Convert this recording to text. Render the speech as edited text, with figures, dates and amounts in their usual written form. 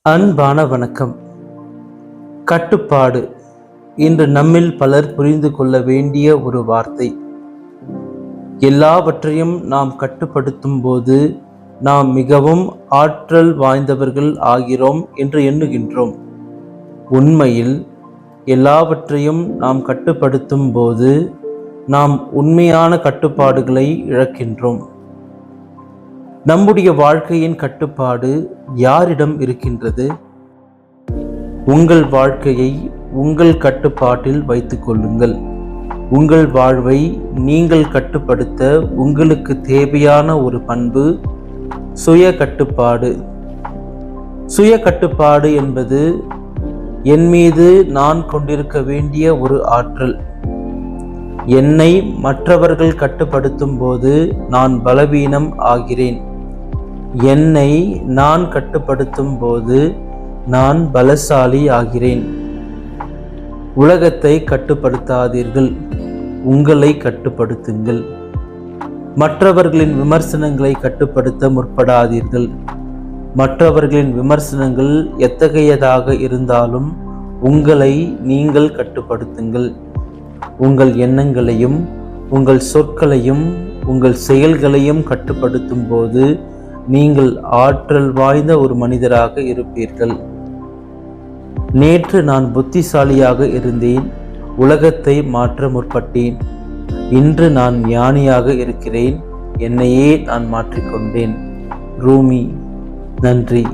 அன்பான வணக்கம். கட்டுப்பாடு இன்று நம்மில் பலர் புரிந்து கொள்ள வேண்டிய ஒரு வார்த்தை. எல்லாவற்றையும் நாம் கட்டுப்படுத்தும் போது நாம் மிகவும் ஆற்றல் வாய்ந்தவர்கள் ஆகிறோம் என்று எண்ணுகின்றோம். உண்மையில் எல்லாவற்றையும் நாம் கட்டுப்படுத்தும் போது நாம் உண்மையான கட்டுப்பாடுகளை இழக்கின்றோம். நம்முடைய வாழ்க்கையின் கட்டுப்பாடு யாரிடம் இருக்கின்றது? உங்கள் வாழ்க்கையை உங்கள் கட்டுப்பாட்டில் வைத்துக் கொள்ளுங்கள். உங்கள் வாழ்வை நீங்கள் கட்டுப்படுத்த உங்களுக்கு தேவையான ஒரு பண்பு சுய கட்டுப்பாடு. சுய கட்டுப்பாடு என்பது என் மீது நான் கொண்டிருக்க வேண்டிய ஒரு ஆற்றல். என்னை மற்றவர்கள் கட்டுப்படுத்தும் போது நான் பலவீனம் ஆகிறேன். என்னை நான் கட்டுப்படுத்தும் போது நான் பலசாலி ஆகிறேன். உலகத்தை கட்டுப்படுத்தாதீர்கள், உங்களை கட்டுப்படுத்துங்கள். மற்றவர்களின் விமர்சனங்களை கட்டுப்படுத்த முற்படாதீர்கள். மற்றவர்களின் விமர்சனங்கள் எத்தகையதாக இருந்தாலும் உங்களை நீங்கள் கட்டுப்படுத்துங்கள். உங்கள் எண்ணங்களையும் உங்கள் சொற்களையும் உங்கள் செயல்களையும் கட்டுப்படுத்தும் போது நீங்கள் ஆற்றல் வாய்ந்த ஒரு மனிதராக இருப்பீர்கள். நேற்று நான் புத்திசாலியாக இருந்தேன், உலகத்தை மாற்ற முற்பட்டேன். இன்று நான் ஞானியாக இருக்கிறேன், என்னையே நான் மாற்றிக்கொண்டேன். ரூமி. நன்றி.